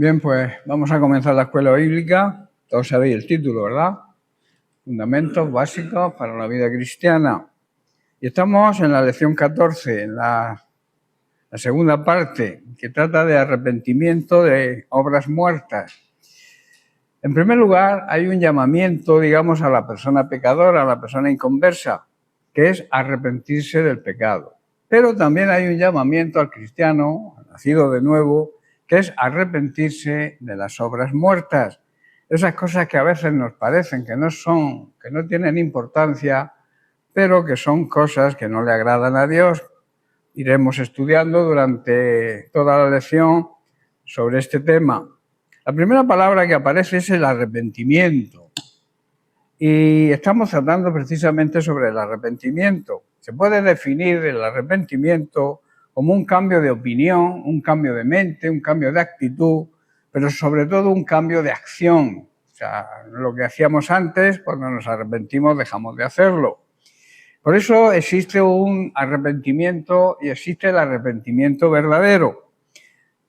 Bien, pues vamos a comenzar la escuela bíblica. Todos sabéis el título, ¿verdad? Fundamentos básicos para la vida cristiana. Y estamos en la lección 14, en la segunda parte, que trata de arrepentimiento de obras muertas. En primer lugar, hay un llamamiento, digamos, a la persona pecadora, a la persona inconversa, que es arrepentirse del pecado. Pero también hay un llamamiento al cristiano, al nacido de nuevo, que es arrepentirse de las obras muertas. Esas cosas que a veces nos parecen que no tienen importancia, pero que son cosas que no le agradan a Dios. Iremos estudiando durante toda la lección sobre este tema. La primera palabra que aparece es el arrepentimiento. Y estamos tratando precisamente sobre el arrepentimiento. Se puede definir el arrepentimiento como un cambio de opinión, un cambio de mente, un cambio de actitud, pero sobre todo un cambio de acción. O sea, lo que hacíamos antes, cuando nos arrepentimos, dejamos de hacerlo. Por eso existe un arrepentimiento y existe el arrepentimiento verdadero.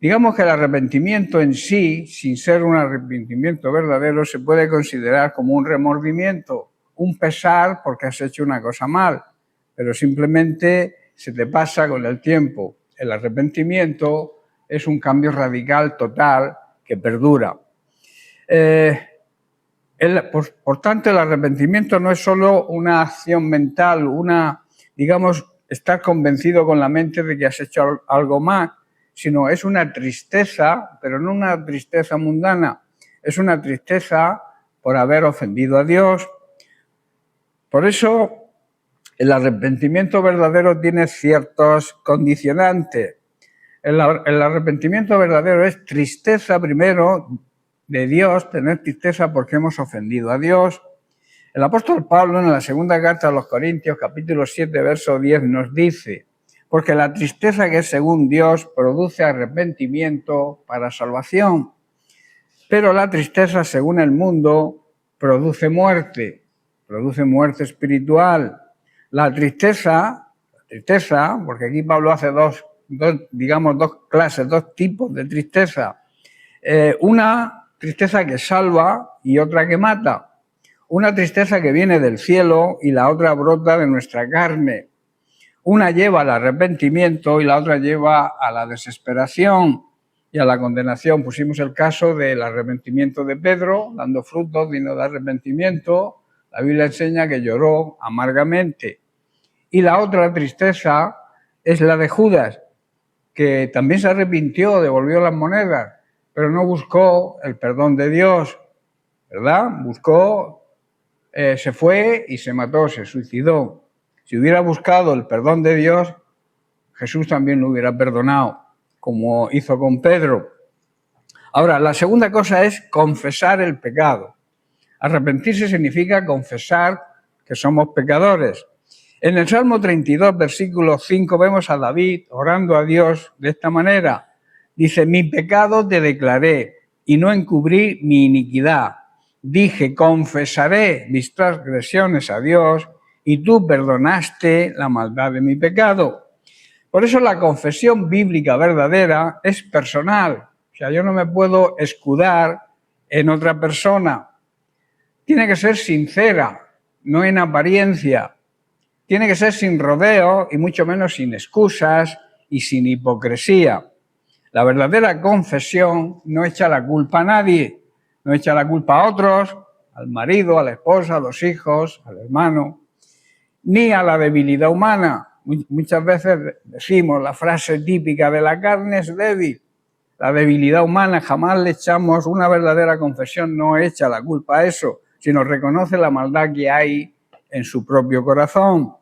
Digamos que el arrepentimiento en sí, sin ser un arrepentimiento verdadero, se puede considerar como un remordimiento, un pesar porque has hecho una cosa mal, pero simplemente se te pasa con el tiempo. El arrepentimiento es un cambio radical, total, que perdura. Por tanto, el arrepentimiento no es solo una acción mental, estar convencido con la mente de que has hecho algo mal, sino es una tristeza, pero no una tristeza mundana, es una tristeza por haber ofendido a Dios. Por eso, el arrepentimiento verdadero tiene ciertos condicionantes. El arrepentimiento verdadero es tristeza primero de Dios, tener tristeza porque hemos ofendido a Dios. El apóstol Pablo, en la segunda carta a los Corintios, capítulo 7, verso 10, nos dice: porque la tristeza que es según Dios produce arrepentimiento para salvación, pero la tristeza según el mundo produce muerte espiritual. La tristeza, porque aquí Pablo hace dos clases, dos tipos de tristeza. Una tristeza que salva y otra que mata. Una tristeza que viene del cielo y la otra brota de nuestra carne. Una lleva al arrepentimiento y la otra lleva a la desesperación y a la condenación. Pusimos el caso del arrepentimiento de Pedro, dando frutos dignos de arrepentimiento. La Biblia enseña que lloró amargamente. Y la otra tristeza es la de Judas, que también se arrepintió, devolvió las monedas, pero no buscó el perdón de Dios, ¿verdad? Se fue y se mató, se suicidó. Si hubiera buscado el perdón de Dios, Jesús también lo hubiera perdonado, como hizo con Pedro. Ahora, la segunda cosa es confesar el pecado. Arrepentirse significa confesar que somos pecadores. En el Salmo 32, versículo 5, vemos a David orando a Dios de esta manera. Dice: mi pecado te declaré y no encubrí mi iniquidad. Dije: confesaré mis transgresiones a Dios y tú perdonaste la maldad de mi pecado. Por eso la confesión bíblica verdadera es personal. O sea, yo no me puedo escudar en otra persona. Tiene que ser sincera, no en apariencia. Tiene que ser sin rodeo y mucho menos sin excusas y sin hipocresía. La verdadera confesión no echa la culpa a nadie, no echa la culpa a otros, al marido, a la esposa, a los hijos, al hermano, ni a la debilidad humana. Muchas veces decimos la frase típica de la carne es débil. La debilidad humana jamás le echamos, una verdadera confesión no echa la culpa a eso, sino reconoce la maldad que hay en su propio corazón.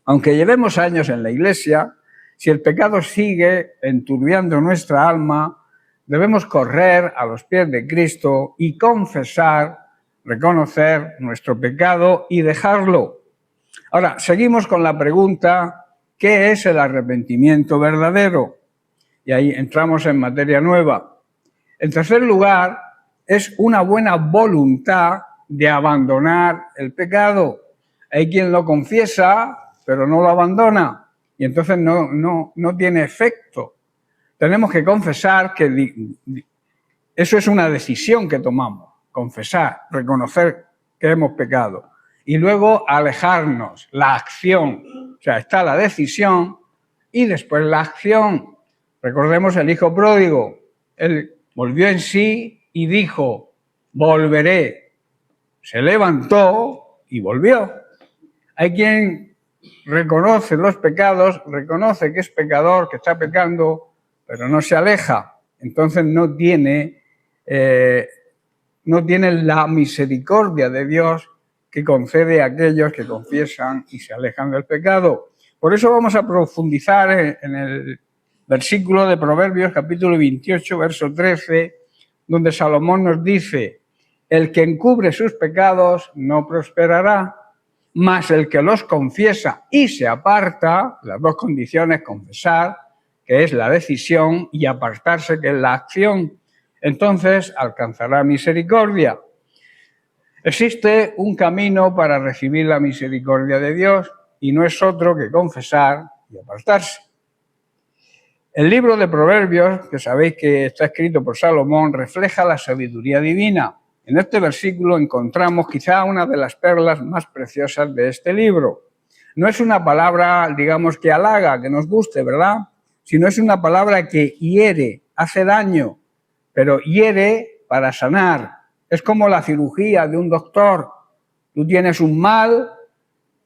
Aunque llevemos años en la Iglesia, si el pecado sigue enturbiando nuestra alma, debemos correr a los pies de Cristo y confesar, reconocer nuestro pecado y dejarlo. Ahora, seguimos con la pregunta: ¿qué es el arrepentimiento verdadero? Y ahí entramos en materia nueva. En tercer lugar, es una buena voluntad de abandonar el pecado. Hay quien lo confiesa, pero no lo abandona, y entonces no tiene efecto. Tenemos que confesar que Eso es una decisión que tomamos, confesar, reconocer que hemos pecado. Y luego alejarnos, la acción. O sea, está la decisión y después la acción. Recordemos el hijo pródigo. Él volvió en sí y dijo, volveré. Se levantó y volvió. Hay quien reconoce los pecados, reconoce que es pecador, que está pecando, pero no se aleja. Entonces no tiene la misericordia de Dios que concede a aquellos que confiesan y se alejan del pecado. Por eso vamos a profundizar en el versículo de Proverbios, capítulo 28, verso 13, donde Salomón nos dice, el que encubre sus pecados no prosperará, mas el que los confiesa y se aparta, las dos condiciones, confesar, que es la decisión, y apartarse, que es la acción, entonces alcanzará misericordia. Existe un camino para recibir la misericordia de Dios y no es otro que confesar y apartarse. El libro de Proverbios, que sabéis que está escrito por Salomón, refleja la sabiduría divina. En este versículo encontramos quizá una de las perlas más preciosas de este libro. No es una palabra, digamos, que halaga, que nos guste, ¿verdad? Sino es una palabra que hiere, hace daño, pero hiere para sanar. Es como la cirugía de un doctor. Tú tienes un mal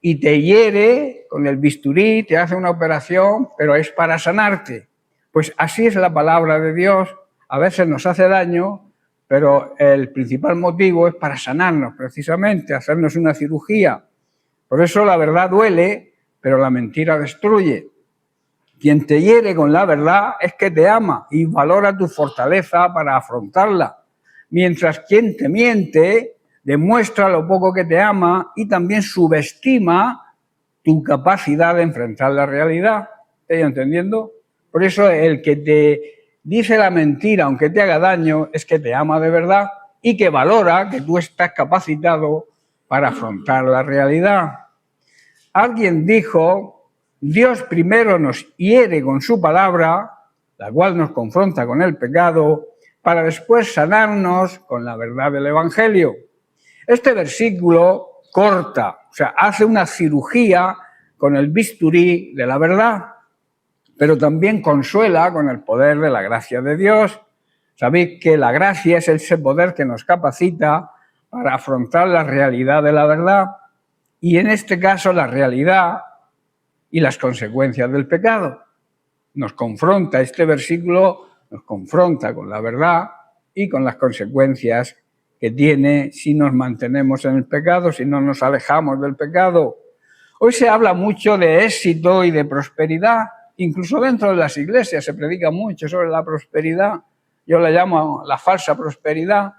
y te hiere con el bisturí, te hace una operación, pero es para sanarte. Pues así es la palabra de Dios. A veces nos hace daño, pero el principal motivo es para sanarnos, precisamente, hacernos una cirugía. Por eso la verdad duele, pero la mentira destruye. Quien te hiere con la verdad es que te ama y valora tu fortaleza para afrontarla. Mientras quien te miente demuestra lo poco que te ama y también subestima tu capacidad de enfrentar la realidad. ¿Estás entendiendo? Por eso el que te dice la mentira, aunque te haga daño, es que te ama de verdad y que valora que tú estás capacitado para afrontar la realidad. Alguien dijo, Dios primero nos hiere con su palabra, la cual nos confronta con el pecado, para después sanarnos con la verdad del Evangelio. Este versículo corta, o sea, hace una cirugía con el bisturí de la verdad, pero también consuela con el poder de la gracia de Dios. Sabéis que la gracia es ese poder que nos capacita para afrontar la realidad de la verdad y en este caso la realidad y las consecuencias del pecado. Nos confronta, este versículo nos confronta con la verdad y con las consecuencias que tiene si nos mantenemos en el pecado, si no nos alejamos del pecado. Hoy se habla mucho de éxito y de prosperidad, incluso dentro de las iglesias se predica mucho sobre la prosperidad, yo la llamo la falsa prosperidad,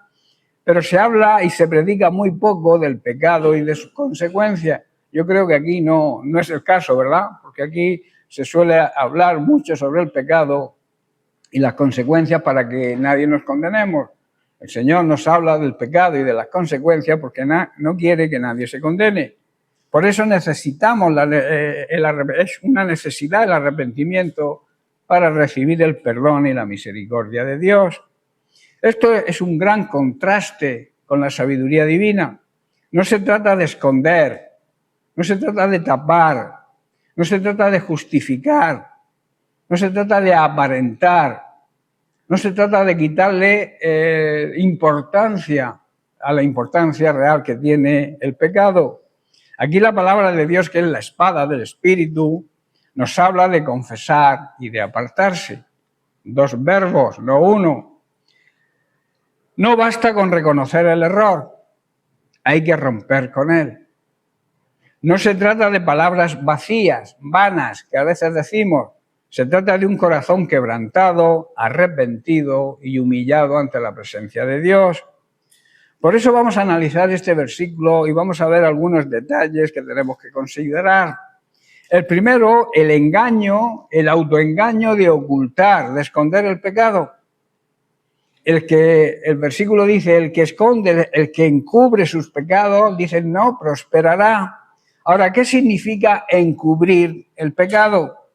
pero se habla y se predica muy poco del pecado y de sus consecuencias. Yo creo que aquí no es el caso, ¿verdad? Porque aquí se suele hablar mucho sobre el pecado y las consecuencias para que nadie nos condenemos. El Señor nos habla del pecado y de las consecuencias porque no quiere que nadie se condene. Por eso necesitamos, es una necesidad el arrepentimiento para recibir el perdón y la misericordia de Dios. Esto es un gran contraste con la sabiduría divina. No se trata de esconder, no se trata de tapar, no se trata de justificar, no se trata de aparentar, no se trata de quitarle importancia a la importancia real que tiene el pecado. Aquí la palabra de Dios, que es la espada del Espíritu, nos habla de confesar y de apartarse. Dos verbos, no uno. No basta con reconocer el error, hay que romper con él. No se trata de palabras vacías, vanas, que a veces decimos. Se trata de un corazón quebrantado, arrepentido y humillado ante la presencia de Dios. Por eso vamos a analizar este versículo y vamos a ver algunos detalles que tenemos que considerar. El primero, el engaño, el autoengaño de ocultar, de esconder el pecado. El versículo dice, el que esconde, el que encubre sus pecados, dice, no prosperará. Ahora, ¿qué significa encubrir el pecado?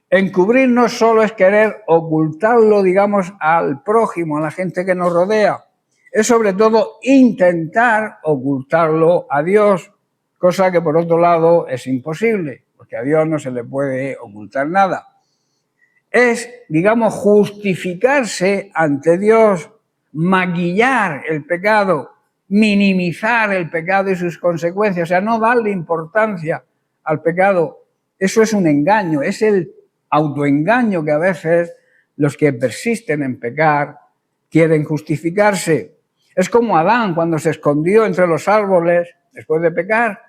Encubrir no solo es querer ocultarlo, digamos, al prójimo, a la gente que nos rodea. Es sobre todo intentar ocultarlo a Dios, cosa que por otro lado es imposible, porque a Dios no se le puede ocultar nada. Es, digamos, justificarse ante Dios, maquillar el pecado, minimizar el pecado y sus consecuencias, o sea, no darle importancia al pecado. Eso es un engaño, es el autoengaño que a veces los que persisten en pecar quieren justificarse. Es como Adán cuando se escondió entre los árboles después de pecar.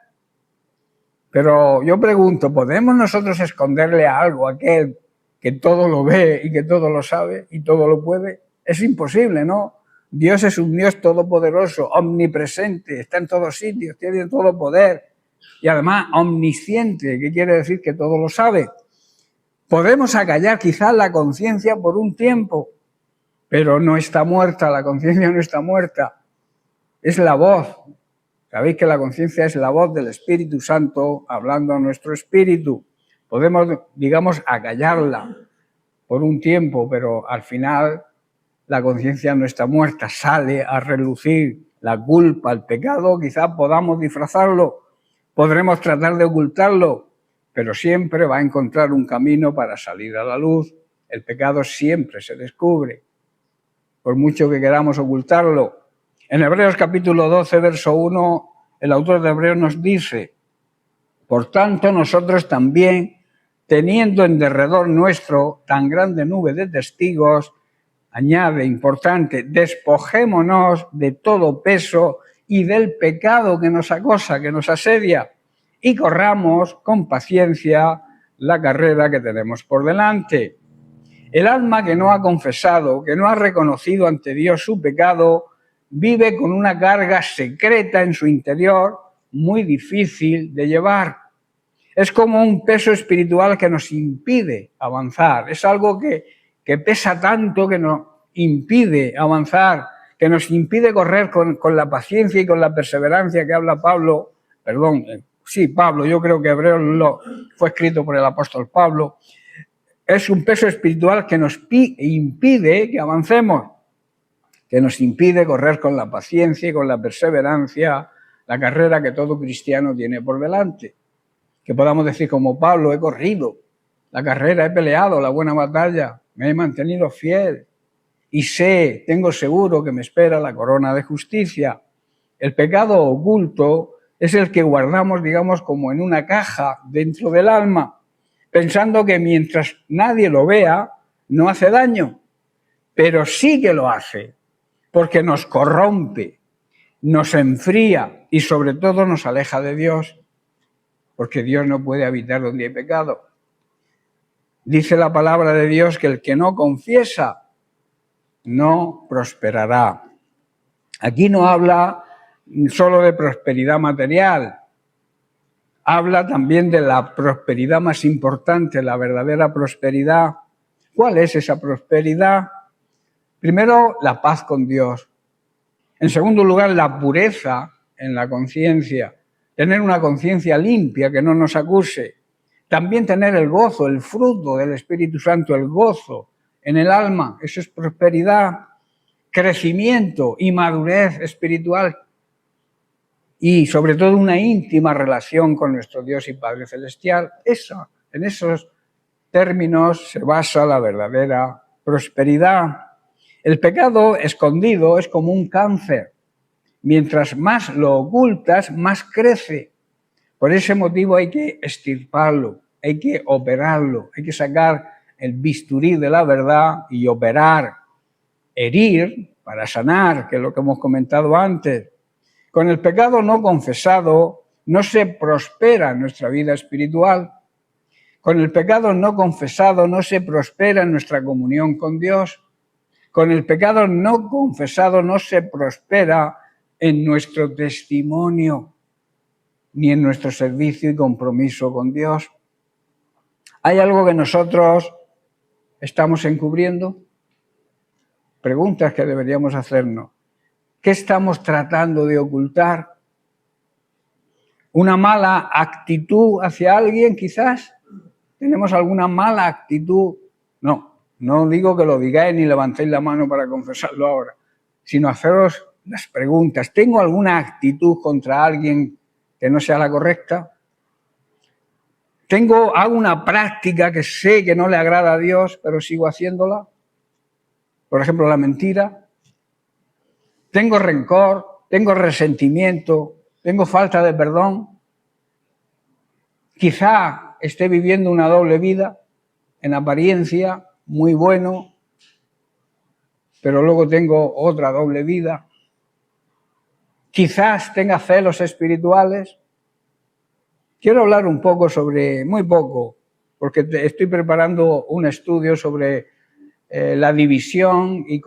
Pero yo pregunto, ¿podemos nosotros esconderle algo a aquel que todo lo ve y que todo lo sabe y todo lo puede? Es imposible, ¿no? Dios es un Dios todopoderoso, omnipresente, está en todos sitios, tiene todo poder y además omnisciente, que quiere decir que todo lo sabe. Podemos acallar quizás la conciencia por un tiempo, pero no está muerta, la conciencia no está muerta, es la voz. Sabéis que la conciencia es la voz del Espíritu Santo hablando a nuestro espíritu. Podemos, digamos, acallarla por un tiempo, pero al final la conciencia no está muerta, sale a relucir la culpa, el pecado, quizás podamos disfrazarlo, podremos tratar de ocultarlo, pero siempre va a encontrar un camino para salir a la luz. El pecado siempre se descubre, por mucho que queramos ocultarlo. En Hebreos capítulo 12, verso 1, el autor de Hebreos nos dice: por tanto, nosotros también, teniendo en derredor nuestro tan grande nube de testigos, añade, importante, despojémonos de todo peso y del pecado que nos acosa, que nos asedia, y corramos con paciencia la carrera que tenemos por delante. El alma que no ha confesado, que no ha reconocido ante Dios su pecado, vive con una carga secreta en su interior muy difícil de llevar. Es como un peso espiritual que nos impide avanzar. Es algo que pesa tanto que nos impide avanzar, que nos impide correr con la paciencia y con la perseverancia que habla Pablo. Pablo, yo creo que Hebreos fue escrito por el apóstol Pablo. Es un peso espiritual que nos impide que avancemos, que nos impide correr con la paciencia y con la perseverancia la carrera que todo cristiano tiene por delante. Que podamos decir como Pablo: he corrido la carrera, he peleado la buena batalla, me he mantenido fiel y tengo seguro que me espera la corona de justicia. El pecado oculto es el que guardamos, digamos, como en una caja dentro del alma, pensando que mientras nadie lo vea, no hace daño, pero sí que lo hace, porque nos corrompe, nos enfría y sobre todo nos aleja de Dios, porque Dios no puede habitar donde hay pecado. Dice la palabra de Dios que el que no confiesa no prosperará. Aquí no habla solo de prosperidad material, habla también de la prosperidad más importante, la verdadera prosperidad. ¿Cuál es esa prosperidad? Primero, la paz con Dios. En segundo lugar, la pureza en la conciencia. Tener una conciencia limpia que no nos acuse. También tener el gozo, el fruto del Espíritu Santo, el gozo en el alma. Eso es prosperidad, crecimiento y madurez espiritual. Y sobre todo una íntima relación con nuestro Dios y Padre Celestial. En esos términos se basa la verdadera prosperidad. El pecado escondido es como un cáncer. Mientras más lo ocultas, más crece. Por ese motivo hay que extirparlo, hay que operarlo, hay que sacar el bisturí de la verdad y operar, herir para sanar, que es lo que hemos comentado antes. Con el pecado no confesado no se prospera en nuestra vida espiritual. Con el pecado no confesado no se prospera en nuestra comunión con Dios. Con el pecado no confesado no se prospera en nuestro testimonio ni en nuestro servicio y compromiso con Dios. ¿Hay algo que nosotros estamos encubriendo? Preguntas que deberíamos hacernos. ¿Qué estamos tratando de ocultar? ¿Una mala actitud hacia alguien, quizás? ¿Tenemos alguna mala actitud? No digo que lo digáis ni levantéis la mano para confesarlo ahora, sino haceros las preguntas. ¿Tengo alguna actitud contra alguien que no sea la correcta? ¿Hago una práctica que sé que no le agrada a Dios, pero sigo haciéndola? Por ejemplo, la mentira. ¿Tengo rencor? ¿Tengo resentimiento? ¿Tengo falta de perdón? Quizá esté viviendo una doble vida, en apariencia, muy bueno, pero luego tengo otra doble vida. Quizás tenga celos espirituales. Quiero hablar un poco sobre, muy poco, porque estoy preparando un estudio sobre la división y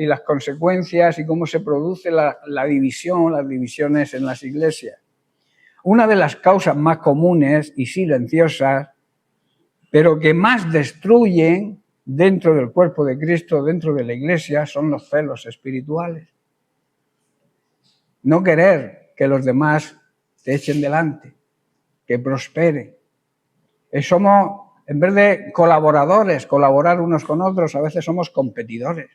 las consecuencias y cómo se produce la división, las divisiones en las iglesias. Una de las causas más comunes y silenciosas, pero que más destruyen dentro del cuerpo de Cristo, dentro de la iglesia, son los celos espirituales. No querer que los demás te echen delante, que prospere. Somos, en vez de colaboradores, colaborar unos con otros, a veces somos competidores.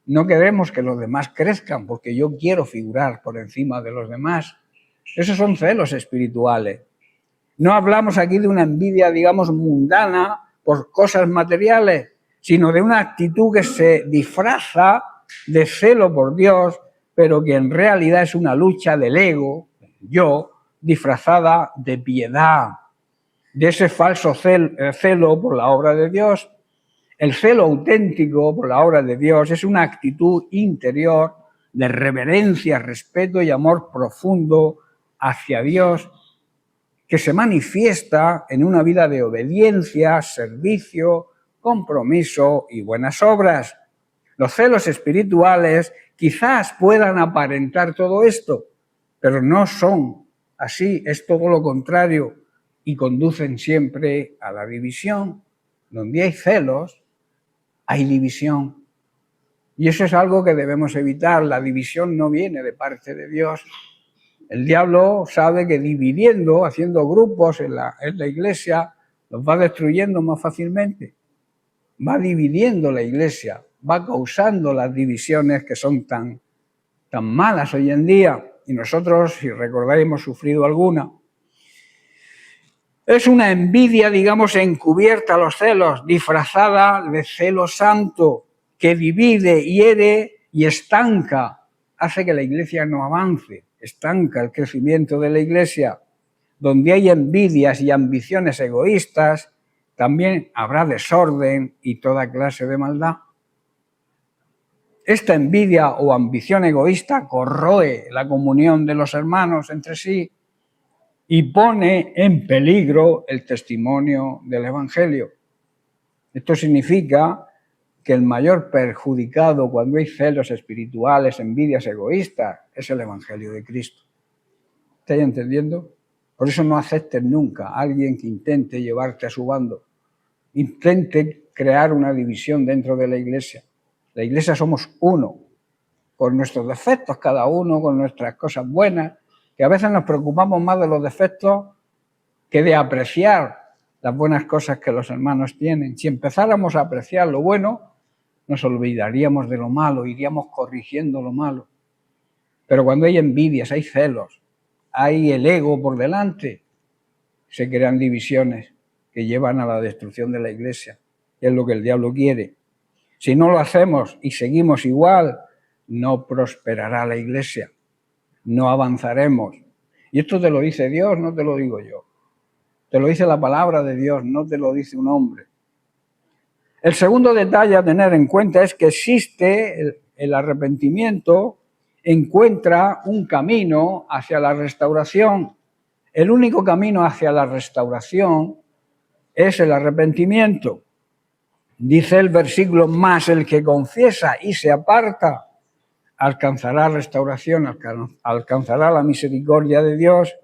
No queremos que los demás crezcan porque yo quiero figurar por encima de los demás. Esos son celos espirituales. No hablamos aquí de una envidia, digamos, mundana por cosas materiales, sino de una actitud que se disfraza de celo por Dios, pero que en realidad es una lucha del ego, yo, disfrazada de piedad, de ese falso celo por la obra de Dios. El celo auténtico por la obra de Dios es una actitud interior de reverencia, respeto y amor profundo hacia Dios, que se manifiesta en una vida de obediencia, servicio, compromiso y buenas obras. Los celos espirituales quizás puedan aparentar todo esto, pero no son así, es todo lo contrario y conducen siempre a la división. Donde hay celos, hay división. Y eso es algo que debemos evitar. La división no viene de parte de Dios. El diablo sabe que dividiendo, haciendo grupos en la iglesia, los va destruyendo más fácilmente. Va dividiendo la iglesia, va causando las divisiones que son tan malas hoy en día. Y nosotros, si recordáis, hemos sufrido alguna. Es una envidia, digamos, encubierta, los celos, disfrazada de celo santo, que divide, hiere y estanca, hace que la iglesia no avance, estanca el crecimiento de la iglesia. Donde hay envidias y ambiciones egoístas, también habrá desorden y toda clase de maldad. Esta envidia o ambición egoísta corroe la comunión de los hermanos entre sí y pone en peligro el testimonio del Evangelio. Esto significa que el mayor perjudicado cuando hay celos espirituales, envidias egoístas, es el Evangelio de Cristo. ¿Estáis entendiendo? Por eso no aceptes nunca a alguien que intente llevarte a su bando, intente crear una división dentro de la iglesia. La iglesia somos uno, con nuestros defectos cada uno, con nuestras cosas buenas, que a veces nos preocupamos más de los defectos que de apreciar las buenas cosas que los hermanos tienen. Si empezáramos a apreciar lo bueno, nos olvidaríamos de lo malo, iríamos corrigiendo lo malo. Pero cuando hay envidias, hay celos, hay el ego por delante, se crean divisiones que llevan a la destrucción de la iglesia, que es lo que el diablo quiere. Si no lo hacemos y seguimos igual, no prosperará la iglesia. No avanzaremos. Y esto te lo dice Dios, no te lo digo yo. Te lo dice la palabra de Dios, no te lo dice un hombre. El segundo detalle a tener en cuenta es que existe el arrepentimiento, encuentra un camino hacia la restauración. El único camino hacia la restauración es el arrepentimiento. Dice el versículo, más el que confiesa y se aparta alcanzará restauración, alcanzará la misericordia de Dios.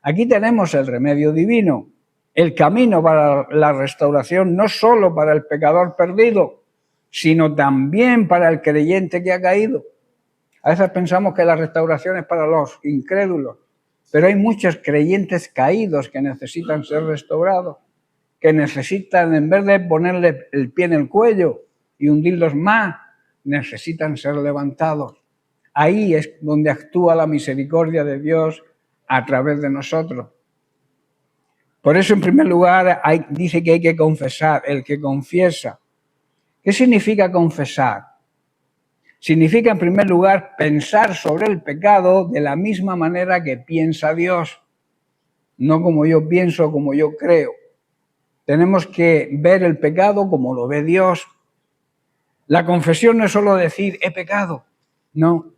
Aquí tenemos el remedio divino, el camino para la restauración, no solo para el pecador perdido, sino también para el creyente que ha caído. A veces pensamos que la restauración es para los incrédulos, pero hay muchos creyentes caídos que necesitan ser restaurados, que necesitan, en vez de ponerle el pie en el cuello y hundirlos más, necesitan ser levantados. Ahí es donde actúa la misericordia de Dios a través de nosotros. Por eso, en primer lugar, dice que hay que confesar, el que confiesa. ¿Qué significa confesar? Significa, en primer lugar, pensar sobre el pecado de la misma manera que piensa Dios, no como yo pienso, como yo creo. Tenemos que ver el pecado como lo ve Dios. La confesión no es solo decir, he pecado, no.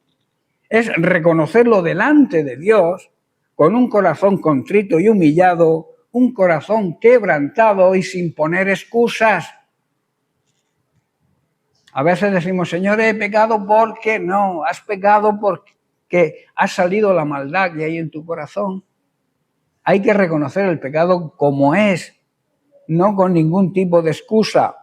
Es reconocerlo delante de Dios con un corazón contrito y humillado, un corazón quebrantado y sin poner excusas. A veces decimos, Señor, he pecado porque no, has pecado porque ha salido la maldad que hay en tu corazón. Hay que reconocer el pecado como es, no con ningún tipo de excusa.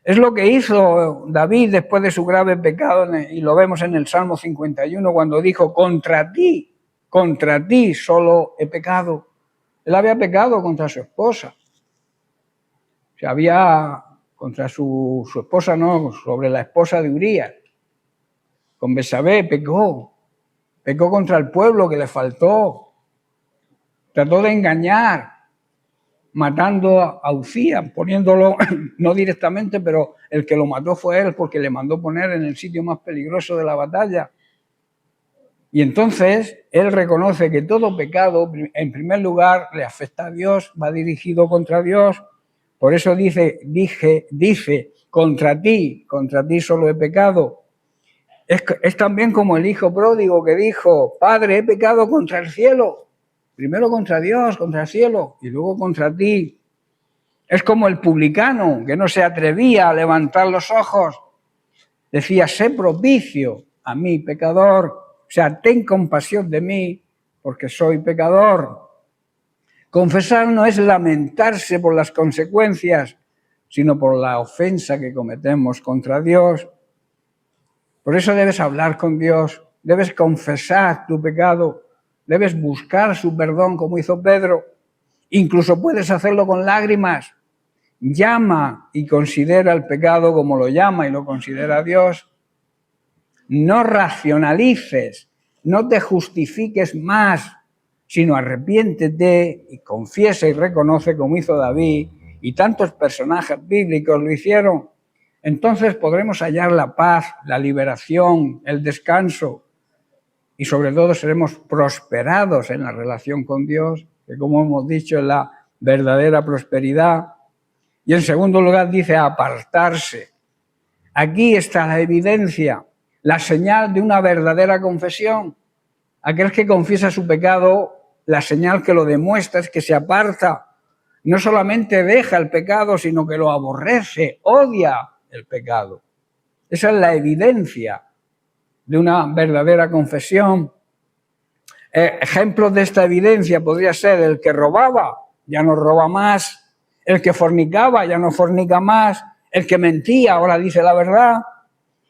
Es lo que hizo David después de su grave pecado, y lo vemos en el Salmo 51, cuando dijo, contra ti solo he pecado. Él había pecado contra su esposa. O sea, había contra su esposa, no, sobre la esposa de Urías. Con Betsabé pecó contra el pueblo que le faltó. Trató de engañar, matando a Ucías, poniéndolo, no directamente, pero el que lo mató fue él, porque le mandó poner en el sitio más peligroso de la batalla. Y entonces él reconoce que todo pecado, en primer lugar, le afecta a Dios, va dirigido contra Dios. Por eso dice, contra ti solo he pecado. Es también como el hijo pródigo que dijo, Padre, he pecado contra el cielo. Primero contra Dios, contra el cielo, y luego contra ti. Es como el publicano que no se atrevía a levantar los ojos. Decía, sé propicio a mí, pecador. O sea, ten compasión de mí, porque soy pecador. Confesar no es lamentarse por las consecuencias, sino por la ofensa que cometemos contra Dios. Por eso debes hablar con Dios, debes confesar tu pecado, debes buscar su perdón como hizo Pedro. Incluso puedes hacerlo con lágrimas. Llama y considera el pecado como lo llama y lo considera Dios. No racionalices, no te justifiques más, sino arrepiéntete y confiesa y reconoce como hizo David y tantos personajes bíblicos lo hicieron. Entonces podremos hallar la paz, la liberación, el descanso y sobre todo seremos prosperados en la relación con Dios, que como hemos dicho es la verdadera prosperidad. Y en segundo lugar dice apartarse. Aquí está la evidencia, la señal de una verdadera confesión. Aquel que confiesa su pecado, la señal que lo demuestra es que se aparta. No solamente deja el pecado, sino que lo aborrece, odia el pecado. Esa es la evidencia de una verdadera confesión. Ejemplos de esta evidencia podría ser el que robaba, ya no roba más. El que fornicaba, ya no fornica más. El que mentía, ahora dice la verdad.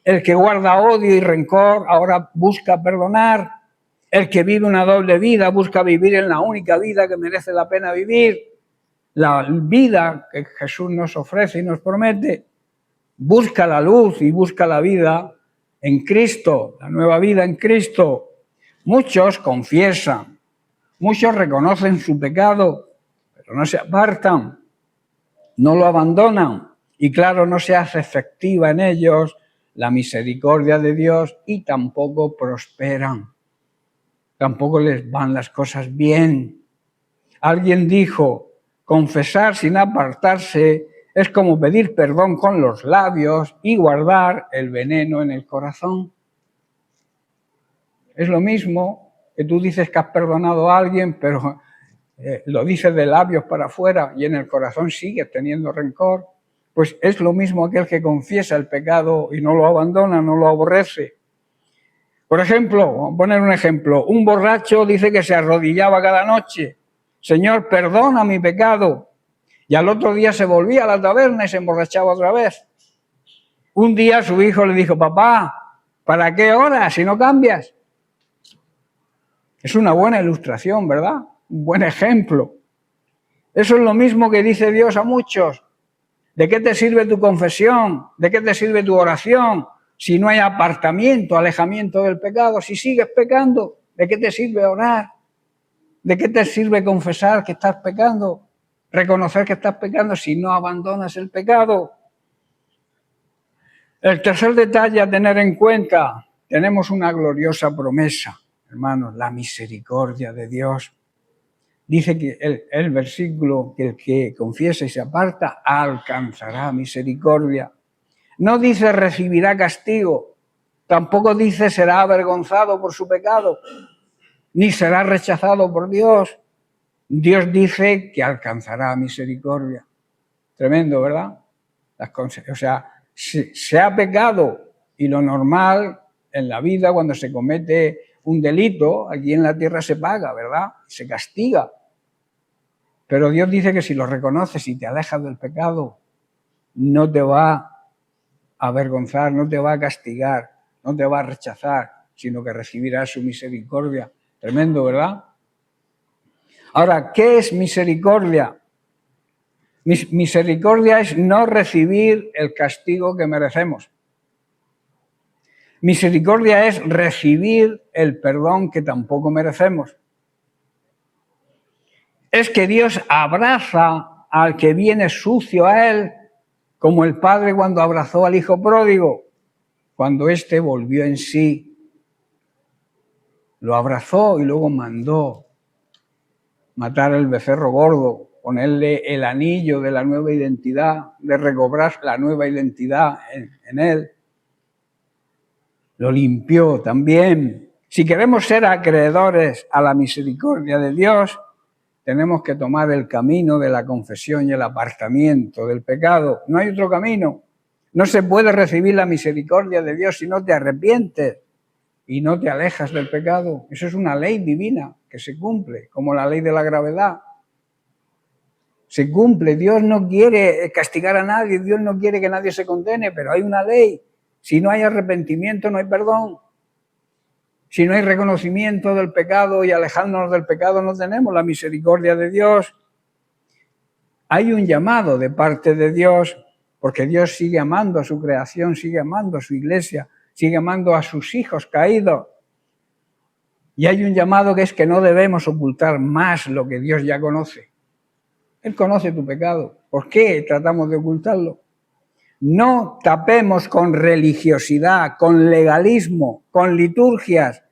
El que guarda odio y rencor, ahora busca perdonar. El que vive una doble vida, busca vivir en la única vida que merece la pena vivir. La vida que Jesús nos ofrece y nos promete. Busca la luz y busca la vida en Cristo, la nueva vida en Cristo. Muchos confiesan, muchos reconocen su pecado, pero no se apartan, no lo abandonan y claro, no se hace efectiva en ellos la misericordia de Dios y tampoco prosperan, tampoco les van las cosas bien. Alguien dijo, confesar sin apartarse es como pedir perdón con los labios y guardar el veneno en el corazón. Es lo mismo que tú dices que has perdonado a alguien, pero lo dices de labios para afuera y en el corazón sigues teniendo rencor. Pues es lo mismo aquel que confiesa el pecado y no lo abandona, no lo aborrece. Por ejemplo, vamos a poner un ejemplo, un borracho dice que se arrodillaba cada noche. Señor, perdona mi pecado. Y al otro día se volvía a la taberna y se emborrachaba otra vez. Un día su hijo le dijo, papá, ¿para qué oras si no cambias? Es una buena ilustración, ¿verdad? Un buen ejemplo. Eso es lo mismo que dice Dios a muchos. ¿De qué te sirve tu confesión? ¿De qué te sirve tu oración? Si no hay apartamiento, alejamiento del pecado, si sigues pecando, ¿de qué te sirve orar? ¿De qué te sirve confesar que estás pecando? Reconocer que estás pecando si no abandonas el pecado. El tercer detalle a tener en cuenta, tenemos una gloriosa promesa, hermanos, la misericordia de Dios. Dice que el versículo que el que confiesa y se aparta alcanzará misericordia. No dice recibirá castigo, tampoco dice será avergonzado por su pecado, ni será rechazado por Dios. Dios dice que alcanzará misericordia. Tremendo, ¿verdad? O sea, se ha pecado y lo normal en la vida cuando se comete un delito, aquí en la tierra se paga, ¿verdad? Se castiga. Pero Dios dice que si lo reconoces y te alejas del pecado, no te va a avergonzar, no te va a castigar, no te va a rechazar, sino que recibirás su misericordia. Tremendo, ¿verdad? Ahora, ¿qué es misericordia? Misericordia es no recibir el castigo que merecemos. Misericordia es recibir el perdón que tampoco merecemos. Es que Dios abraza al que viene sucio a él, como el padre cuando abrazó al hijo pródigo, cuando éste volvió en sí. Lo abrazó y luego mandó matar al becerro gordo, ponerle el anillo de la nueva identidad, de recobrar la nueva identidad en él. Lo limpió también. Si queremos ser acreedores a la misericordia de Dios, tenemos que tomar el camino de la confesión y el apartamiento del pecado. No hay otro camino. No se puede recibir la misericordia de Dios si no te arrepientes y no te alejas del pecado. Eso es una ley divina que se cumple, como la ley de la gravedad. Se cumple. Dios no quiere castigar a nadie, Dios no quiere que nadie se condene, pero hay una ley. Si no hay arrepentimiento, no hay perdón. Si no hay reconocimiento del pecado y alejándonos del pecado, no tenemos la misericordia de Dios. Hay un llamado de parte de Dios, porque Dios sigue amando a su creación, sigue amando a su iglesia, sigue amando a sus hijos caídos. Y hay un llamado que es que no debemos ocultar más lo que Dios ya conoce. Él conoce tu pecado. ¿Por qué tratamos de ocultarlo? No tapemos con religiosidad, con legalismo, con liturgias.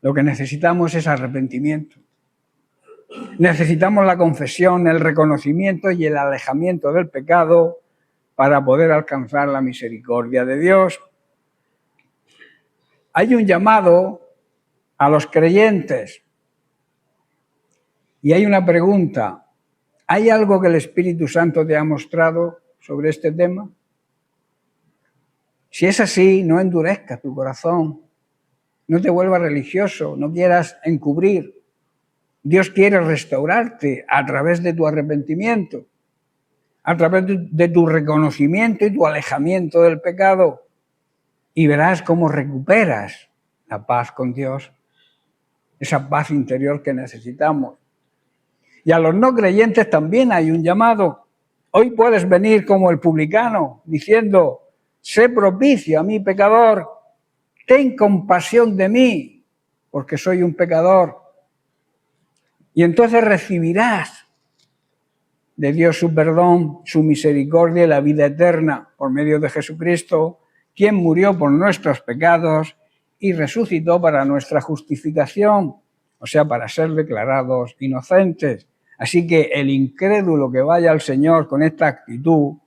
Lo que necesitamos es arrepentimiento. Necesitamos la confesión, el reconocimiento y el alejamiento del pecado para poder alcanzar la misericordia de Dios. Hay un llamado a los creyentes y hay una pregunta. ¿Hay algo que el Espíritu Santo te ha mostrado sobre este tema? Si es así, no endurezcas tu corazón, no te vuelvas religioso, no quieras encubrir. Dios quiere restaurarte a través de tu arrepentimiento, a través de tu reconocimiento y tu alejamiento del pecado. Y verás cómo recuperas la paz con Dios, esa paz interior que necesitamos. Y a los no creyentes también hay un llamado. Hoy puedes venir como el publicano diciendo: sé propicio a mi pecador, ten compasión de mí, porque soy un pecador. Y entonces recibirás de Dios su perdón, su misericordia y la vida eterna por medio de Jesucristo, quien murió por nuestros pecados y resucitó para nuestra justificación, o sea, para ser declarados inocentes. Así que el incrédulo que vaya al Señor con esta actitud,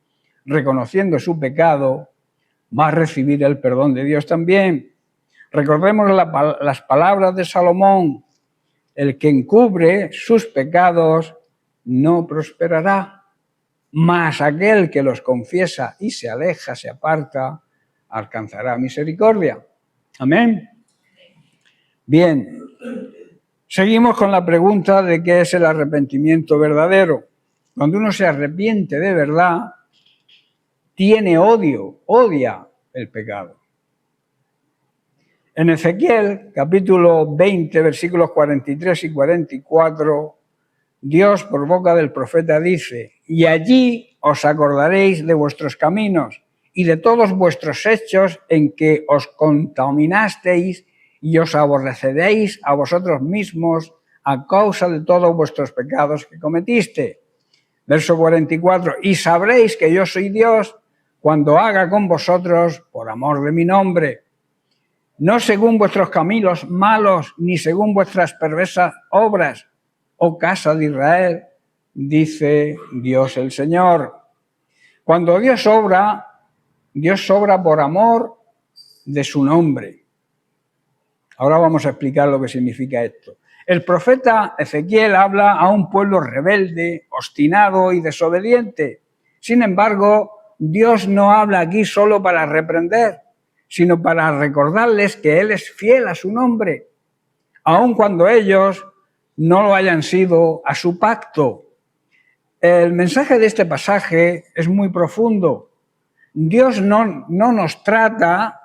reconociendo su pecado, va a recibir el perdón de Dios también. Recordemos las palabras de Salomón: el que encubre sus pecados no prosperará, mas aquel que los confiesa y se aleja, se aparta, alcanzará misericordia. Amén. Bien, seguimos con la pregunta de qué es el arrepentimiento verdadero. Cuando uno se arrepiente de verdad, tiene odio, odia el pecado. En Ezequiel, capítulo 20, versículos 43 y 44, Dios por boca del profeta dice: y allí os acordaréis de vuestros caminos y de todos vuestros hechos en que os contaminasteis y os aborreceréis a vosotros mismos a causa de todos vuestros pecados que cometiste. Verso 44, y sabréis que yo soy Dios cuando haga con vosotros por amor de mi nombre, no según vuestros caminos malos, ni según vuestras perversas obras, oh casa de Israel, dice Dios el Señor. Cuando Dios obra por amor de su nombre. Ahora vamos a explicar lo que significa esto. El profeta Ezequiel habla a un pueblo rebelde, obstinado y desobediente. Sin embargo, Dios no habla aquí solo para reprender, sino para recordarles que Él es fiel a su nombre, aun cuando ellos no lo hayan sido a su pacto. El mensaje de este pasaje es muy profundo. Dios no trata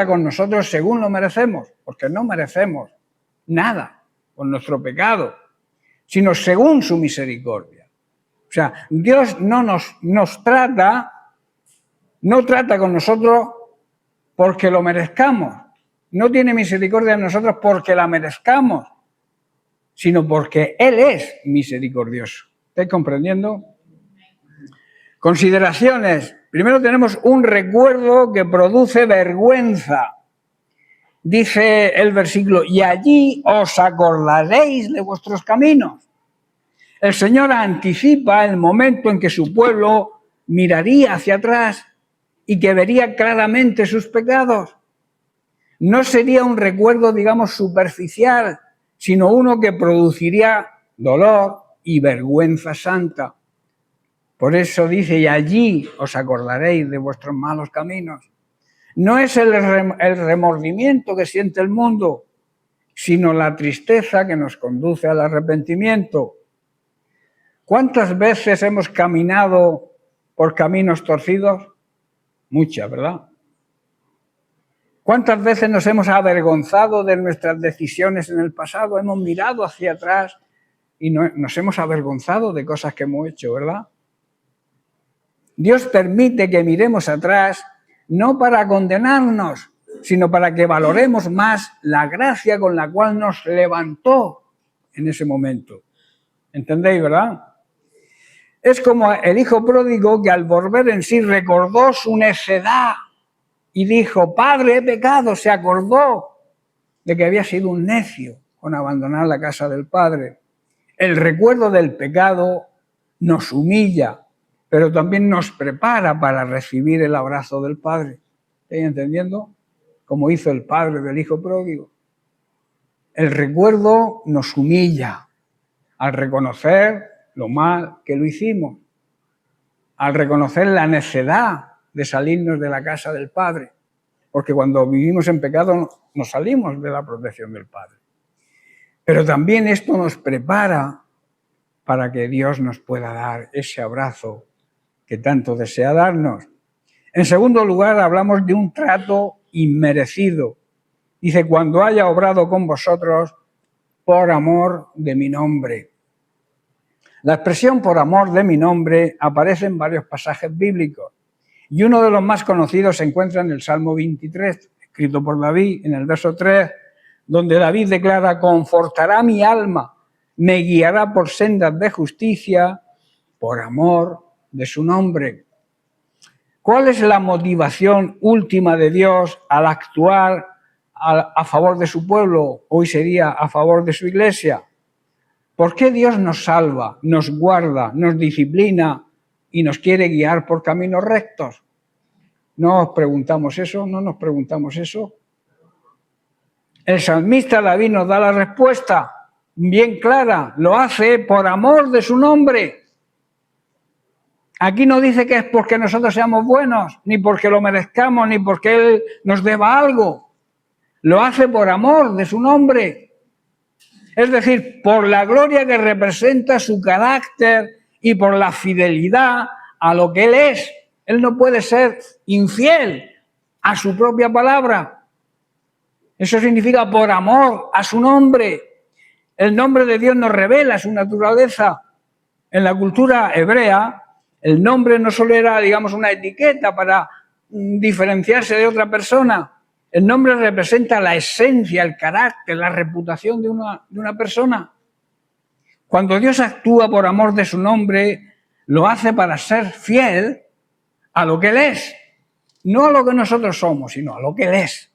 con nosotros según lo merecemos, porque no merecemos nada con nuestro pecado, sino según su misericordia. O sea, Dios no trata con nosotros porque lo merezcamos. No tiene misericordia de nosotros porque la merezcamos, sino porque Él es misericordioso. ¿Estáis comprendiendo? Consideraciones. Primero tenemos un recuerdo que produce vergüenza. Dice el versículo, y allí os acordaréis de vuestros caminos. El Señor anticipa el momento en que su pueblo miraría hacia atrás y que vería claramente sus pecados. No sería un recuerdo, digamos, superficial, sino uno que produciría dolor y vergüenza santa. Por eso dice, y allí os acordaréis de vuestros malos caminos. No es el remordimiento que siente el mundo, sino la tristeza que nos conduce al arrepentimiento. ¿Cuántas veces hemos caminado por caminos torcidos? Muchas, ¿verdad? ¿Cuántas veces nos hemos avergonzado de nuestras decisiones en el pasado? Hemos mirado hacia atrás y nos hemos avergonzado de cosas que hemos hecho, ¿verdad? Dios permite que miremos atrás no para condenarnos, sino para que valoremos más la gracia con la cual nos levantó en ese momento. ¿Entendéis, verdad? Es como el hijo pródigo que al volver en sí recordó su necedad y dijo, Padre, he pecado. Se acordó de que había sido un necio con abandonar la casa del Padre. El recuerdo del pecado nos humilla, pero también nos prepara para recibir el abrazo del Padre. ¿Estáis entendiendo? Como hizo el padre del hijo pródigo. El recuerdo nos humilla al reconocer lo mal que lo hicimos, al reconocer la necedad de salirnos de la casa del Padre, porque cuando vivimos en pecado nos salimos de la protección del Padre. Pero también esto nos prepara para que Dios nos pueda dar ese abrazo que tanto desea darnos. En segundo lugar, hablamos de un trato inmerecido. Dice, cuando haya obrado con vosotros por amor de mi nombre. La expresión por amor de mi nombre aparece en varios pasajes bíblicos y uno de los más conocidos se encuentra en el Salmo 23, escrito por David, en el verso 3, donde David declara, confortará mi alma, me guiará por sendas de justicia, por amor de su nombre. ¿Cuál es la motivación última de Dios al actuar a favor de su pueblo? Hoy sería a favor de su iglesia. ¿Por qué Dios nos salva, nos guarda, nos disciplina y nos quiere guiar por caminos rectos? ¿No nos preguntamos eso? ¿No nos preguntamos eso? El salmista David nos da la respuesta bien clara. Lo hace por amor de su nombre. Aquí no dice que es porque nosotros seamos buenos, ni porque lo merezcamos, ni porque Él nos deba algo. Lo hace por amor de su nombre. Es decir, por la gloria que representa su carácter y por la fidelidad a lo que Él es. Él no puede ser infiel a su propia palabra. Eso significa por amor a su nombre. El nombre de Dios nos revela su naturaleza. En la cultura hebrea, el nombre no solo era, digamos, una etiqueta para diferenciarse de otra persona. El nombre representa la esencia, el carácter, la reputación de una persona. Cuando Dios actúa por amor de su nombre, lo hace para ser fiel a lo que Él es. No a lo que nosotros somos, sino a lo que Él es.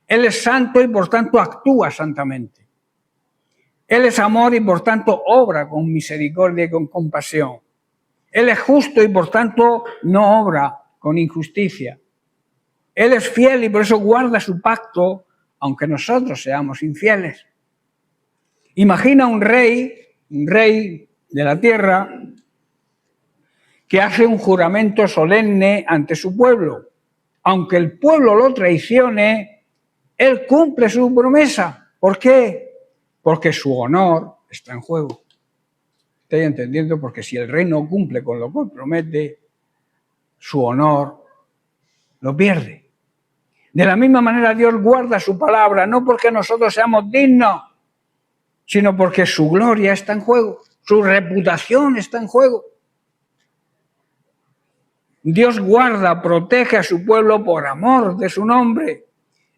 Él es santo y por tanto actúa santamente. Él es amor y por tanto obra con misericordia y con compasión. Él es justo y por tanto no obra con injusticia. Él es fiel y por eso guarda su pacto, aunque nosotros seamos infieles. Imagina un rey de la tierra, que hace un juramento solemne ante su pueblo. Aunque el pueblo lo traicione, él cumple su promesa. ¿Por qué? Porque su honor está en juego. ¿Estáis entendiendo? Porque si el rey no cumple con lo que promete, su honor lo pierde. De la misma manera Dios guarda su palabra, no porque nosotros seamos dignos, sino porque su gloria está en juego, su reputación está en juego. Dios guarda, protege a su pueblo por amor de su nombre.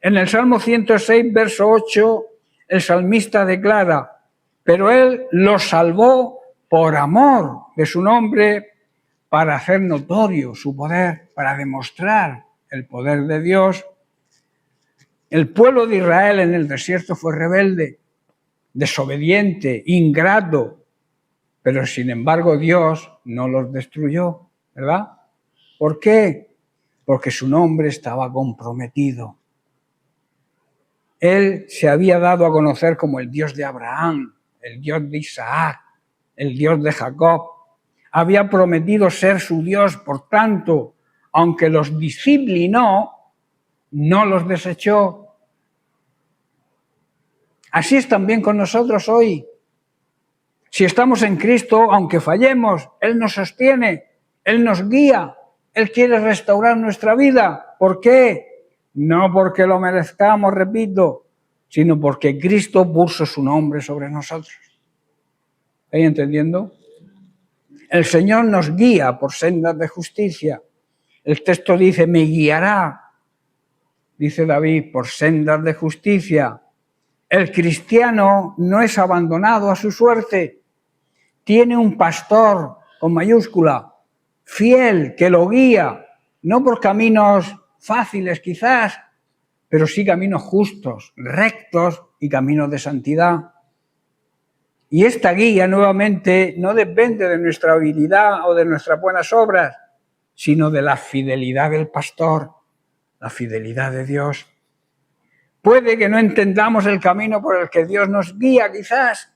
En el Salmo 106, verso 8, el salmista declara: pero Él los salvó por amor de su nombre, para hacer notorio su poder, para demostrar el poder de Dios. El pueblo de Israel en el desierto fue rebelde, desobediente, ingrato, pero sin embargo Dios no los destruyó, ¿verdad? ¿Por qué? Porque su nombre estaba comprometido. Él se había dado a conocer como el Dios de Abraham, el Dios de Isaac, el Dios de Jacob. Había prometido ser su Dios, por tanto, aunque los disciplinó, no los desechó. Así es también con nosotros hoy. Si estamos en Cristo, aunque fallemos, Él nos sostiene, Él nos guía, Él quiere restaurar nuestra vida. ¿Por qué? No porque lo merezcamos, repito, sino porque Cristo puso su nombre sobre nosotros. ¿Estáis entendiendo? El Señor nos guía por sendas de justicia. El texto dice: me guiará, dice David, por sendas de justicia. El cristiano no es abandonado a su suerte. Tiene un pastor, con mayúscula, fiel, que lo guía, no por caminos fáciles quizás, pero sí caminos justos, rectos y caminos de santidad. Y esta guía, nuevamente, no depende de nuestra habilidad o de nuestras buenas obras, sino de la fidelidad del pastor, la fidelidad de Dios. Puede que no entendamos el camino por el que Dios nos guía, quizás.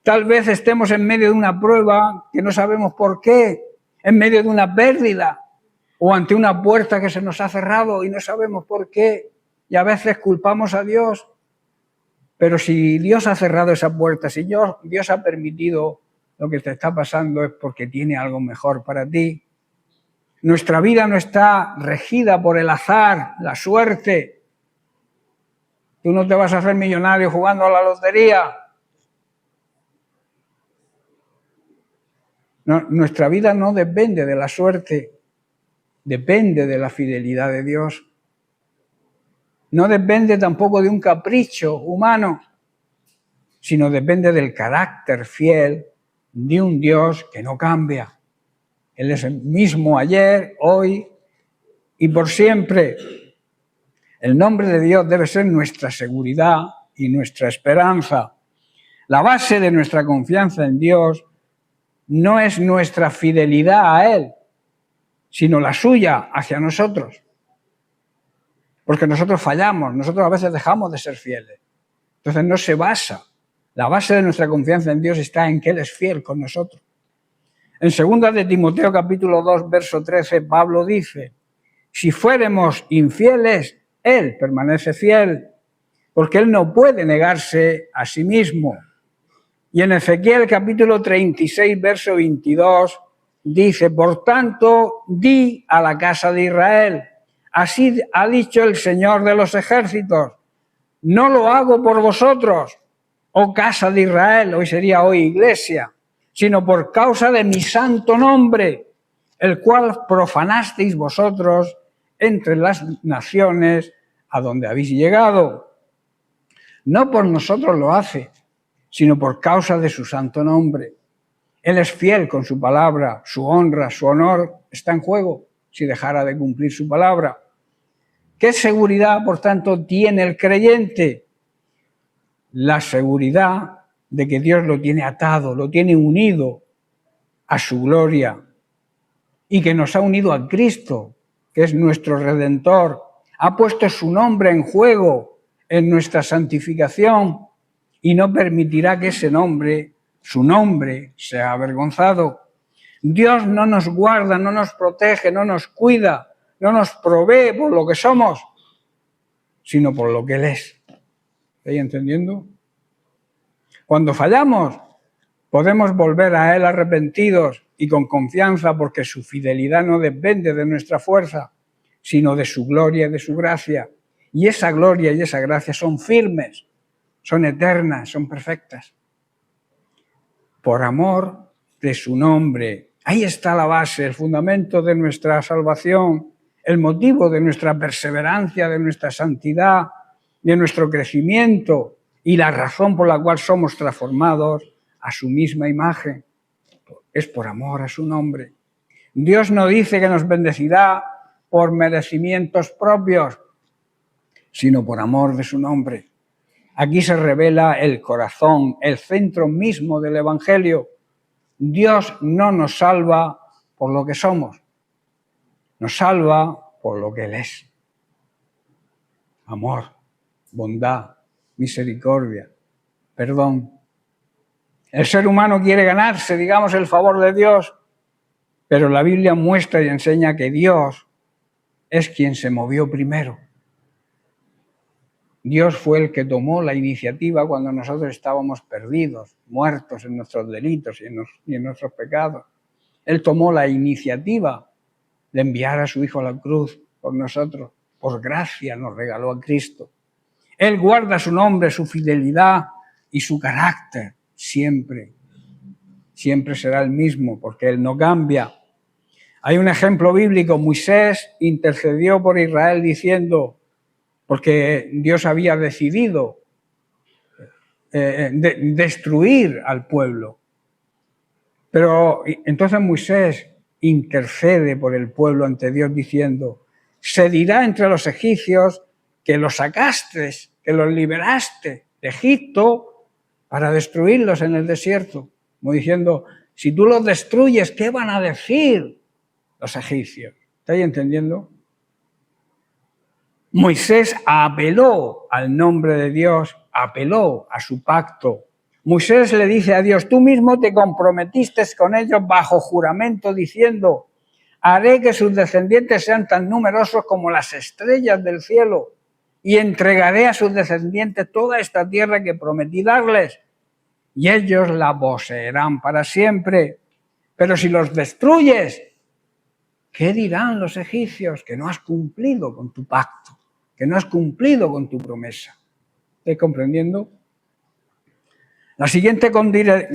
Tal vez estemos en medio de una prueba que no sabemos por qué, en medio de una pérdida o ante una puerta que se nos ha cerrado y no sabemos por qué. Y a veces culpamos a Dios. Pero si Dios ha cerrado esa puerta, si Dios ha permitido lo que te está pasando, es porque tiene algo mejor para ti. Nuestra vida no está regida por el azar, la suerte. Tú no te vas a hacer millonario jugando a la lotería. No, nuestra vida no depende de la suerte, depende de la fidelidad de Dios. No depende tampoco de un capricho humano, sino depende del carácter fiel de un Dios que no cambia. Él es el mismo ayer, hoy y por siempre. El nombre de Dios debe ser nuestra seguridad y nuestra esperanza. La base de nuestra confianza en Dios no es nuestra fidelidad a Él, sino la suya hacia nosotros. Porque nosotros fallamos, nosotros a veces dejamos de ser fieles. Entonces no se basa. La base de nuestra confianza en Dios está en que Él es fiel con nosotros. En 2 de Timoteo capítulo 2, verso 13, Pablo dice: si fuéramos infieles, Él permanece fiel, porque Él no puede negarse a sí mismo. Y en Ezequiel capítulo 36, verso 22, dice: por tanto, di a la casa de Israel, así ha dicho el Señor de los ejércitos, no lo hago por vosotros, oh casa de Israel, hoy sería hoy iglesia, sino por causa de mi santo nombre, el cual profanasteis vosotros entre las naciones a donde habéis llegado. No por nosotros lo hace, sino por causa de su santo nombre. Él es fiel con su palabra, su honra, su honor está en juego si dejara de cumplir su palabra. ¿Qué seguridad, por tanto, tiene el creyente? La seguridad de que Dios lo tiene atado, lo tiene unido a su gloria y que nos ha unido a Cristo, que es nuestro Redentor. Ha puesto su nombre en juego en nuestra santificación y no permitirá que ese nombre, su nombre, sea avergonzado. Dios no nos guarda, no nos protege, no nos cuida, no nos provee por lo que somos, sino por lo que Él es. ¿Estáis entendiendo? Cuando fallamos, podemos volver a Él arrepentidos y con confianza, porque su fidelidad no depende de nuestra fuerza, sino de su gloria y de su gracia. Y esa gloria y esa gracia son firmes, son eternas, son perfectas. Por amor de su nombre. Ahí está la base, el fundamento de nuestra salvación, el motivo de nuestra perseverancia, de nuestra santidad, de nuestro crecimiento y la razón por la cual somos transformados a su misma imagen. Es por amor a su nombre. Dios no dice que nos bendecirá por merecimientos propios, sino por amor de su nombre. Aquí se revela el corazón, el centro mismo del Evangelio. Dios no nos salva por lo que somos, nos salva por lo que Él es. Amor, bondad, misericordia, perdón. El ser humano quiere ganarse, digamos, el favor de Dios, pero la Biblia muestra y enseña que Dios es quien se movió primero. Dios fue el que tomó la iniciativa cuando nosotros estábamos perdidos, muertos en nuestros delitos y en nuestros pecados. Él tomó la iniciativa de enviar a su Hijo a la cruz por nosotros. Por gracia nos regaló a Cristo. Él guarda su nombre, su fidelidad y su carácter siempre. Siempre será el mismo porque Él no cambia. Hay un ejemplo bíblico. Moisés intercedió por Israel diciendo, porque Dios había decidido destruir al pueblo. Pero entonces Moisés intercede por el pueblo ante Dios diciendo, se dirá entre los egipcios que los sacaste, que los liberaste de Egipto para destruirlos en el desierto. Como diciendo, si tú los destruyes, ¿qué van a decir los egipcios? ¿Estáis entendiendo? Moisés apeló al nombre de Dios, apeló a su pacto. Moisés le dice a Dios, tú mismo te comprometiste con ellos bajo juramento diciendo, haré que sus descendientes sean tan numerosos como las estrellas del cielo y entregaré a sus descendientes toda esta tierra que prometí darles y ellos la poseerán para siempre. Pero si los destruyes, ¿qué dirán los egipcios? Que no has cumplido con tu pacto, que no has cumplido con tu promesa. ¿Estáis comprendiendo? La siguiente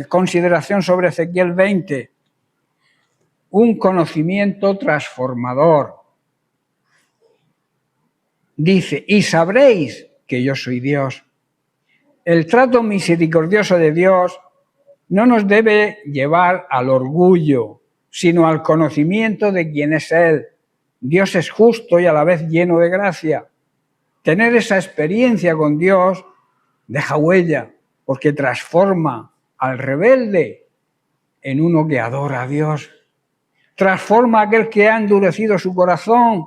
consideración sobre Ezequiel 20, un conocimiento transformador. Dice, y sabréis que yo soy Dios. El trato misericordioso de Dios no nos debe llevar al orgullo, sino al conocimiento de quién es Él. Dios es justo y a la vez lleno de gracia. Tener esa experiencia con Dios deja huella, porque transforma al rebelde en uno que adora a Dios. Transforma a aquel que ha endurecido su corazón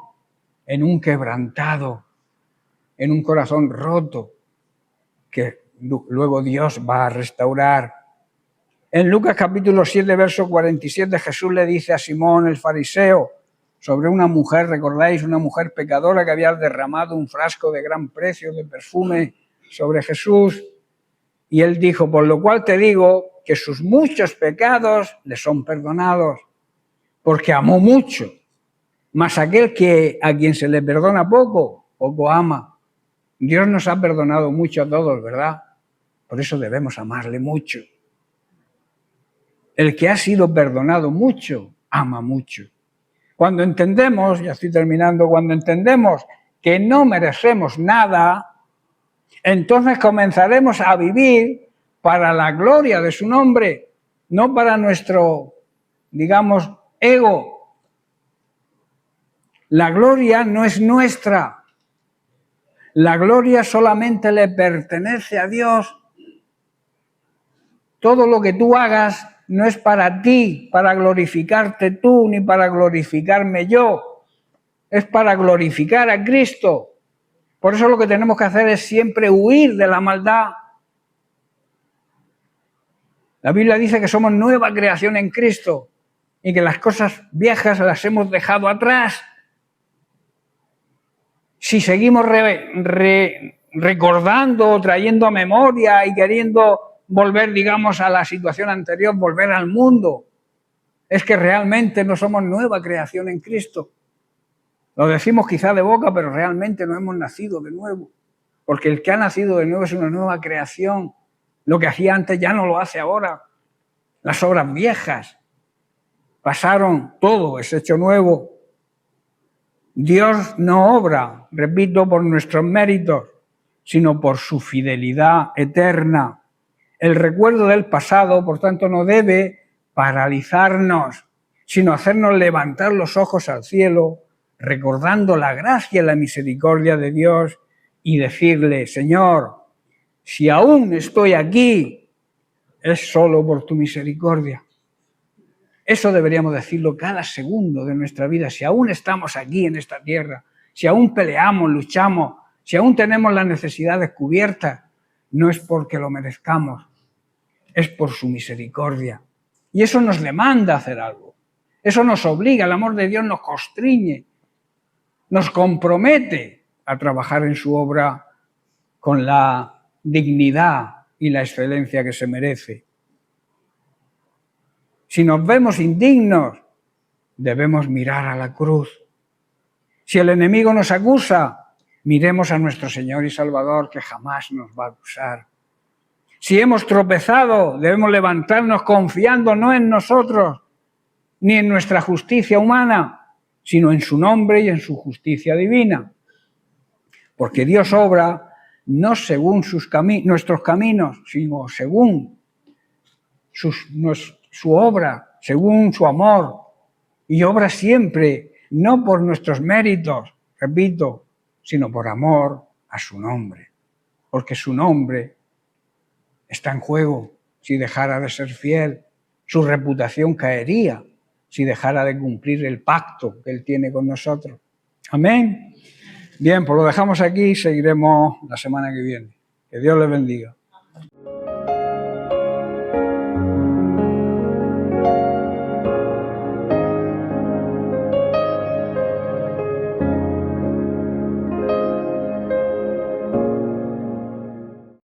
en un quebrantado, en un corazón roto, que luego Dios va a restaurar. En Lucas capítulo 7, verso 47, Jesús le dice a Simón el fariseo sobre una mujer, recordáis, una mujer pecadora que había derramado un frasco de gran precio de perfume sobre Jesús. Y él dijo, por lo cual te digo que sus muchos pecados le son perdonados, porque amó mucho. Mas aquel a quien se le perdona poco, poco ama. Dios nos ha perdonado mucho a todos, ¿verdad? Por eso debemos amarle mucho. El que ha sido perdonado mucho, ama mucho. Cuando entendemos, ya estoy terminando, cuando entendemos que no merecemos nada, entonces comenzaremos a vivir para la gloria de su nombre, no para nuestro, digamos, ego. La gloria no es nuestra. La gloria solamente le pertenece a Dios. Todo lo que tú hagas no es para ti, para glorificarte tú, ni para glorificarme yo. Es para glorificar a Cristo. Por eso lo que tenemos que hacer es siempre huir de la maldad. La Biblia dice que somos nueva creación en Cristo y que las cosas viejas las hemos dejado atrás. Si seguimos recordando, trayendo a memoria y queriendo volver, digamos, a la situación anterior, volver al mundo, es que realmente no somos nueva creación en Cristo. Lo decimos quizá de boca, pero realmente no hemos nacido de nuevo. Porque el que ha nacido de nuevo es una nueva creación. Lo que hacía antes ya no lo hace ahora. Las obras viejas pasaron, todo es hecho nuevo. Dios no obra, repito, por nuestros méritos, sino por su fidelidad eterna. El recuerdo del pasado, por tanto, no debe paralizarnos, sino hacernos levantar los ojos al cielo, recordando la gracia y la misericordia de Dios y decirle, Señor, si aún estoy aquí, es solo por tu misericordia. Eso deberíamos decirlo cada segundo de nuestra vida. Si aún estamos aquí en esta tierra, si aún peleamos, luchamos, si aún tenemos las necesidades cubiertas, no es porque lo merezcamos, es por su misericordia. Y eso nos demanda hacer algo. Eso nos obliga, el amor de Dios nos constriñe, nos compromete a trabajar en su obra con la dignidad y la excelencia que se merece. Si nos vemos indignos, debemos mirar a la cruz. Si el enemigo nos acusa, miremos a nuestro Señor y Salvador, que jamás nos va a acusar. Si hemos tropezado, debemos levantarnos confiando no en nosotros, ni en nuestra justicia humana, sino en su nombre y en su justicia divina. Porque Dios obra no según nuestros caminos, sino según su obra, según su amor, y obra siempre, no por nuestros méritos, repito, sino por amor a su nombre, porque su nombre está en juego. Si dejara de ser fiel, su reputación caería si dejara de cumplir el pacto que Él tiene con nosotros. Amén. Bien, pues lo dejamos aquí y seguiremos la semana que viene. Que Dios les bendiga.